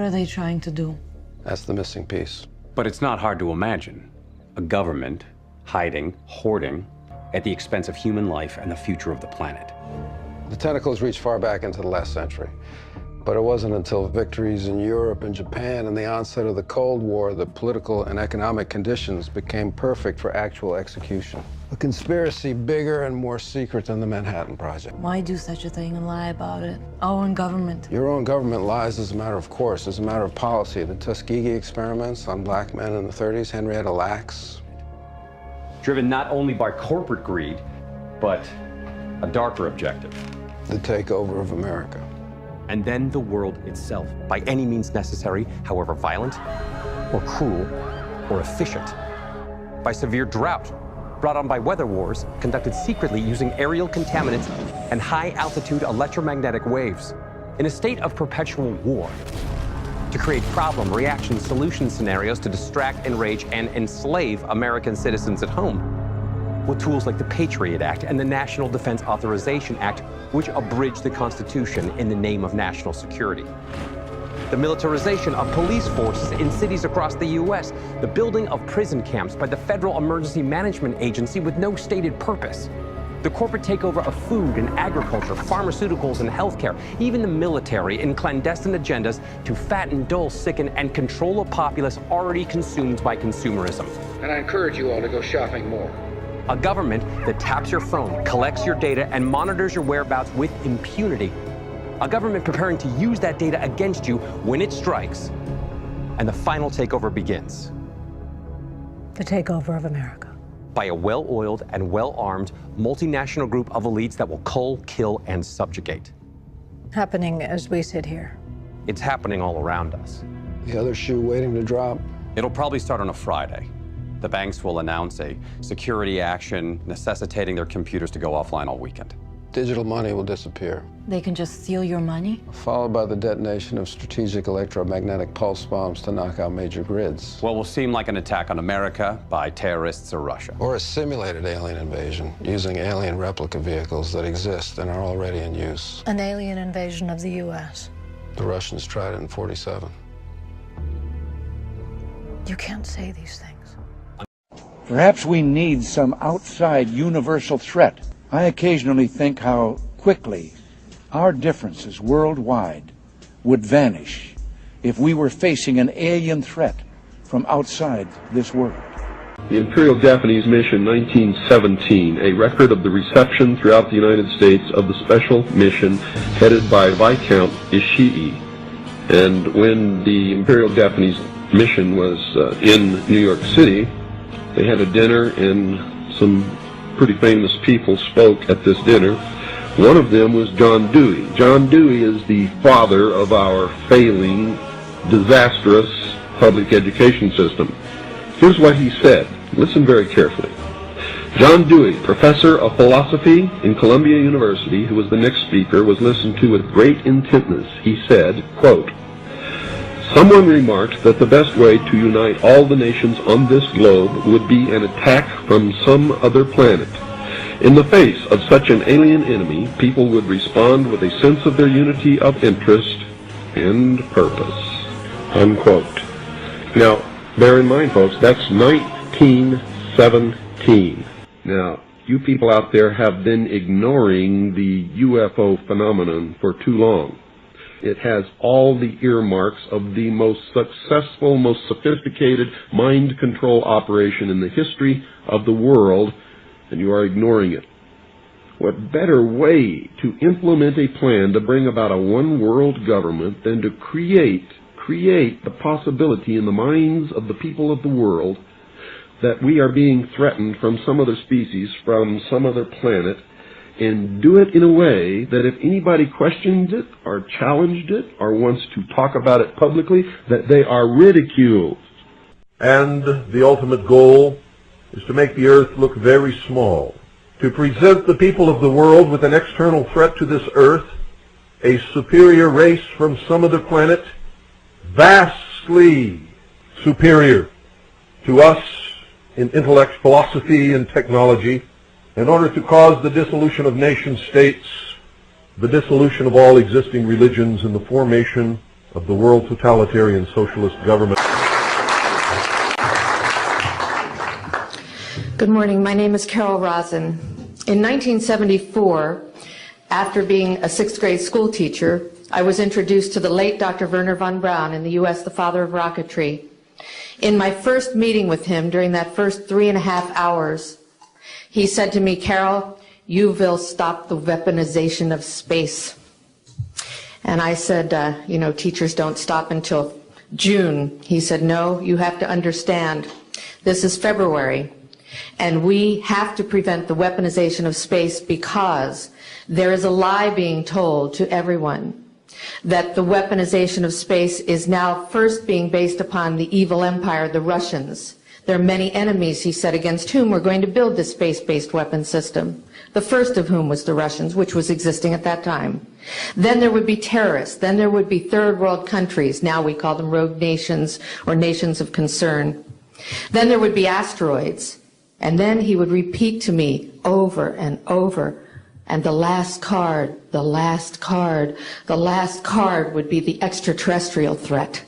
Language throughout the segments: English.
are they trying to do? That's the missing piece. But it's not hard to imagine a government hiding, hoarding, at the expense of human life and the future of the planet. The tentacles reach far back into the last century. But it wasn't until victories in Europe and Japan and the onset of the Cold War that political and economic conditions became perfect for actual execution. A conspiracy bigger and more secret than the Manhattan Project. Why do such a thing and lie about it? Our own government. Your own government lies as a matter of course, as a matter of policy. The Tuskegee experiments on black men in the 30s, Henrietta Lacks. Driven not only by corporate greed, but a darker objective. The takeover of America. And then the world itself, by any means necessary, however violent, or cruel, or efficient. By severe drought, brought on by weather wars, conducted secretly using aerial contaminants and high-altitude electromagnetic waves, in a state of perpetual war, to create problem, reaction, solution scenarios to distract, enrage, and enslave American citizens at home, with tools like the Patriot Act and the National Defense Authorization Act, which abridge the Constitution in the name of national security. The militarization of police forces in cities across the U.S., the building of prison camps by the Federal Emergency Management Agency with no stated purpose, the corporate takeover of food and agriculture, pharmaceuticals and healthcare, even the military in clandestine agendas to fatten, dull, sicken, and control a populace already consumed by consumerism. And I encourage you all to go shopping more. A government that taps your phone, collects your data, and monitors your whereabouts with impunity. A government preparing to use that data against you when it strikes. And the final takeover begins. The takeover of America. By a well-oiled and well-armed multinational group of elites that will cull, kill, and subjugate. Happening as we sit here. It's happening all around us. The other shoe waiting to drop. It'll probably start on a Friday. The banks will announce a security action necessitating their computers to go offline all weekend. Digital money will disappear. They can just steal your money? Followed by the detonation of strategic electromagnetic pulse bombs to knock out major grids. What will seem like an attack on America by terrorists or Russia. Or a simulated alien invasion using alien replica vehicles that exist and are already in use. An alien invasion of the U.S. The Russians tried it in '47. You can't say these things. Perhaps we need some outside universal threat. I occasionally think how quickly our differences worldwide would vanish if we were facing an alien threat from outside this world. The Imperial Japanese Mission 1917, a record of the reception throughout the United States of the special mission headed by Viscount Ishii. And when the Imperial Japanese Mission was in New York City, they had a dinner, and some pretty famous people spoke at this dinner. One of them was John Dewey. John Dewey is the father of our failing, disastrous public education system. Here's what he said. Listen very carefully. John Dewey, professor of philosophy in Columbia University, who was the next speaker, was listened to with great intentness. He said, quote, "Someone remarked that the best way to unite all the nations on this globe would be an attack from some other planet. In the face of such an alien enemy, people would respond with a sense of their unity of interest and purpose." Unquote. Now, bear in mind, folks, that's 1917. Now, you people out there have been ignoring the UFO phenomenon for too long. It has all the earmarks of the most successful, most sophisticated mind control operation in the history of the world, and you are ignoring it. What better way to implement a plan to bring about a one-world government than to create the possibility in the minds of the people of the world that we are being threatened from some other species, from some other planet, and do it in a way that if anybody questions it or challenged it or wants to talk about it publicly, that they are ridiculed. And the ultimate goal is to make the earth look very small, to present the people of the world with an external threat to this earth, a superior race from some other planet, vastly superior to us in intellect, philosophy, and technology, in order to cause the dissolution of nation states, the dissolution of all existing religions, and the formation of the world totalitarian socialist government. Good morning. My name is Carol Rosen. In 1974, after being a sixth grade school teacher, I was introduced to the late Dr. Wernher von Braun, in the U.S. the father of rocketry. In my first meeting with him, during that first 3.5 hours, he said to me, "Carol, you will stop the weaponization of space." And I said, teachers don't stop until June. He said, "No, you have to understand. This is February, and we have to prevent the weaponization of space because there is a lie being told to everyone that the weaponization of space is now first being based upon the evil empire, the Russians. There are many enemies," he said, "against whom we're going to build this space-based weapon system. The first of whom was the Russians, which was existing at that time. Then there would be terrorists. Then there would be third world countries. Now we call them rogue nations or nations of concern. Then there would be asteroids." And then he would repeat to me over and over, "And the last card, the last card, the last card would be the extraterrestrial threat."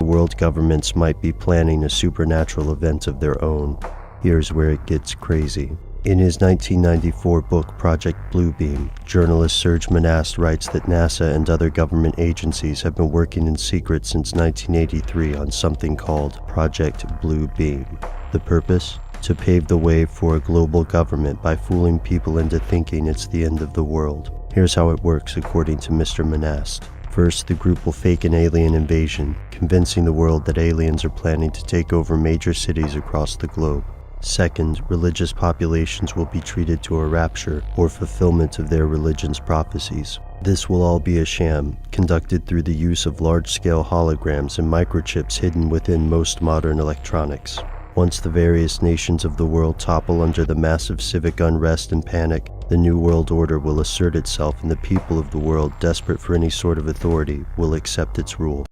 World governments might be planning a supernatural event of their own. Here's where it gets crazy. In his 1994 book Project Bluebeam, journalist Serge Monast writes that NASA and other government agencies have been working in secret since 1983 on something called Project Bluebeam. The purpose? To pave the way for a global government by fooling people into thinking it's the end of the world. Here's how it works according to Mr. Monast. First, the group will fake an alien invasion, convincing the world that aliens are planning to take over major cities across the globe. Second, religious populations will be treated to a rapture or fulfillment of their religion's prophecies. This will all be a sham, conducted through the use of large-scale holograms and microchips hidden within most modern electronics. Once the various nations of the world topple under the massive civic unrest and panic, the New World Order will assert itself and the people of the world, desperate for any sort of authority, will accept its rule.